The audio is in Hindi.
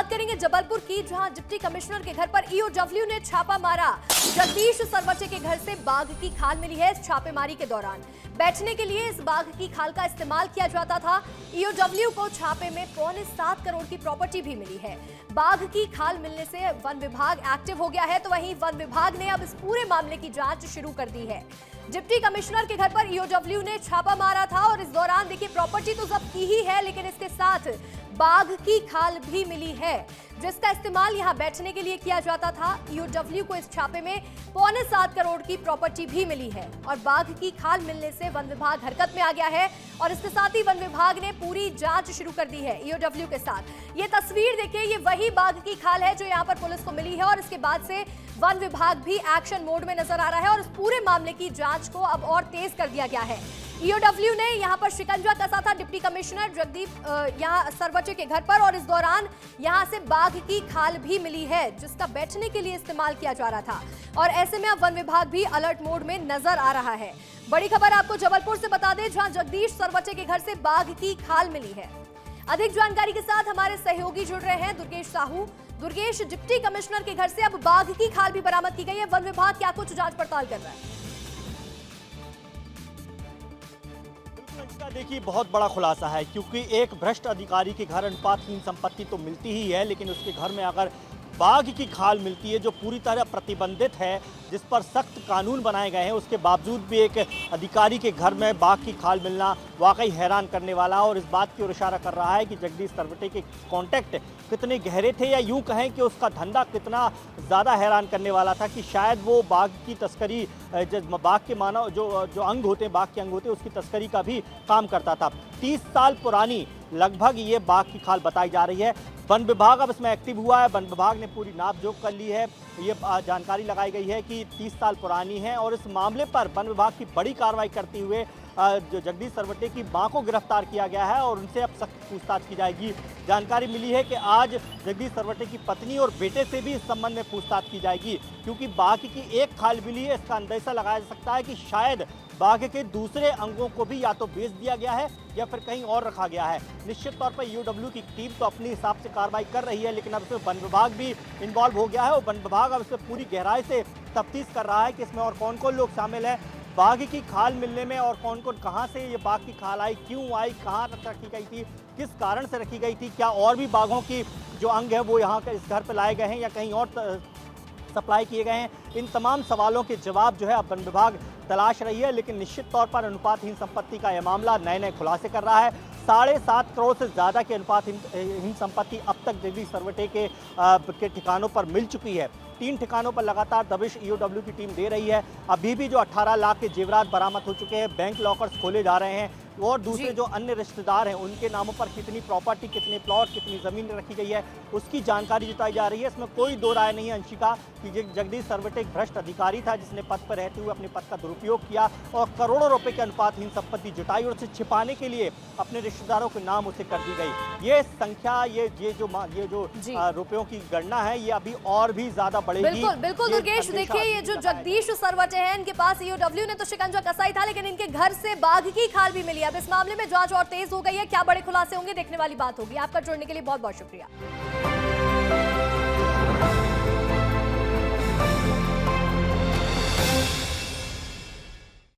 बात करेंगे जबलपुर की, जहां डिप्टी कमिश्नर के घर पर ईओडब्ल्यू ने छापा मारा। जगदीश सरवटे के घर से बाघ की खाल मिली है। इस छापेमारी के दौरान बैठने के लिए इस बाघ की खाल का इस्तेमाल किया जाता था। ईओडब्ल्यू को छापे में 7.25 करोड़ की प्रॉपर्टी भी मिली है। बाघ की खाल मिलने से वन विभाग एक्टिव हो गया है, तो वहीं वन विभाग ने अब इस पूरे मामले की जांच शुरू कर दी है। डिप्टी कमिश्नर के घर पर ईओडब्ल्यू ने छापा मारा था और इस दौरान देखिए प्रॉपर्टी तो जब्त की ही है, लेकिन इसके साथ बाघ की खाल भी मिली है, जिसका इस्तेमाल यहां बैठने के लिए किया जाता था। ईओडब्ल्यू को इस छापे में 7.25 करोड़ की प्रॉपर्टी भी मिली है और बाघ की खाल मिलने से वन विभाग हरकत में आ गया है और इसके साथ ही वन विभाग ने पूरी जांच शुरू कर दी है ईओडब्ल्यू के साथ। ये तस्वीर देखिए, ये वही बाघ की खाल है जो यहां पर पुलिस को मिली है और इसके बाद से वन विभाग भी एक्शन मोड में नजर आ रहा है और इस पूरे मामले की जांच को अब और तेज कर दिया गया है। ईओडब्ल्यू ने यहां पर शिकंजा कसा था डिप्टी कमिश्नर जगदीप यहां सरवटे के घर पर और इस दौरान यहां से बाघ की खाल भी मिली है, जिसका बैठने के लिए इस्तेमाल किया जा रहा था और ऐसे में अब वन विभाग भी अलर्ट मोड में नजर आ रहा है। बड़ी खबर आपको जबलपुर से बता दें, जहां जगदीश सरवटे के घर से बाघ की खाल मिली है। अधिक जानकारी के साथ हमारे सहयोगी जुड़ रहे हैं दुर्गेश साहू। दुर्गेश, डिप्टी कमिश्नर के घर से अब बाघ की खाल भी बरामद की गई है, वन विभाग क्या कुछ जांच पड़ताल कर रहा है? देखिए, बहुत बड़ा खुलासा है, क्योंकि एक भ्रष्ट अधिकारी के घर अनुपातहीन संपत्ति तो मिलती ही है, लेकिन उसके घर में अगर बाघ की खाल मिलती है जो पूरी तरह प्रतिबंधित है, जिस पर सख्त कानून बनाए गए हैं, उसके बावजूद भी एक अधिकारी के घर में बाघ की खाल मिलना वाकई हैरान करने वाला और इस बात की ओर इशारा कर रहा है कि जगदीश सरवटे के कॉन्टैक्ट कितने गहरे थे, या यूं कहें कि उसका धंधा कितना ज़्यादा हैरान करने वाला था कि शायद वो बाघ की तस्करी, बाघ के मानव जो अंग होते हैं, बाघ के अंग होते हैं, उसकी तस्करी का भी काम करता था। 30 साल पुरानी लगभग ये बाघ की खाल बताई जा रही है। वन विभाग अब इसमें एक्टिव हुआ है, वन विभाग ने पूरी नापजोख कर ली है। ये जानकारी लगाई गई है कि 30 साल पुरानी है और इस मामले पर वन विभाग की बड़ी कार्रवाई करते हुए जो जगदीश सरवटे की मां को गिरफ्तार किया गया है और उनसे अब सख्त पूछताछ की जाएगी। जानकारी मिली है कि आज जगदीश सरवटे की पत्नी और बेटे से भी इस संबंध में पूछताछ की जाएगी, क्योंकि बाघ की एक खाल मिली है। इसका अंदेशा लगाया जा सकता है कि शायद बाघ के दूसरे अंगों को भी या तो बेच दिया गया है या फिर कहीं और रखा गया है। निश्चित तौर पर ईओडब्ल्यू की टीम तो अपने हिसाब से कार्रवाई कर रही है, लेकिन अब इसमें वन विभाग भी इन्वॉल्व हो गया है और वन विभाग अब इसमें पूरी गहराई से तफ्तीश कर रहा है कि इसमें और कौन कौन लोग शामिल हैं, बाघ की खाल मिलने में, और कौन कौन कहां से ये बाघ की खाल आई, क्यों आई, कहां रखी गई थी, किस कारण से रखी गई थी, क्या और भी बाघों की जो अंग है वो यहाँ के इस घर पर लाए गए हैं या कहीं और सप्लाई किए गए हैं। इन तमाम सवालों के जवाब जो है अब वन विभाग तलाश रही है, लेकिन निश्चित तौर पर अनुपातहीन संपत्ति का यह मामला नए नए खुलासे कर रहा है। 7.5 करोड़ से ज़्यादा की अनुपातहीन संपत्ति अब तक जगदीश सरवटे के ठिकानों पर मिल चुकी है। 3 ठिकानों पर लगातार दबिश ईओडब्ल्यू की टीम दे रही है। अभी भी जो 18 लाख के जेवरात बरामद हो चुके हैं, बैंक लॉकर्स खोले जा रहे हैं और दूसरे जो अन्य रिश्तेदार हैं उनके नामों पर कितनी प्रॉपर्टी, कितने प्लॉट, कितनी ज़मीन रखी गई है, उसकी जानकारी जुटाई जा रही है। इसमें कोई दो राय नहीं है अंशिका कि जगदीश सरवटे एक भ्रष्ट अधिकारी था जिसने पद पर रहते हुए अपने पद का दुरुपयोग किया और करोड़ों रुपए की अनुपातहीन संपत्ति जुटाई और उसे छिपाने के लिए अपने रिश्तेदारों के नाम उसे कर दी गई। ये संख्या, ये जो रुपयों की गणना है, ये अभी और भी ज्यादा बढ़ेगी। बिल्कुल दुर्गेश, देखिए ये जो जगदीश सरवटे हैं, इनके पास ईओडब्ल्यू ने तो शिकंजा कसा ही था, लेकिन इनके घर से बाघ की खाल भी मिली। अब इस मामले में जांच और तेज हो गई है। क्या बड़े खुलासे होंगे, देखने वाली बात होगी। आपका जुड़ने के लिए बहुत बहुत शुक्रिया।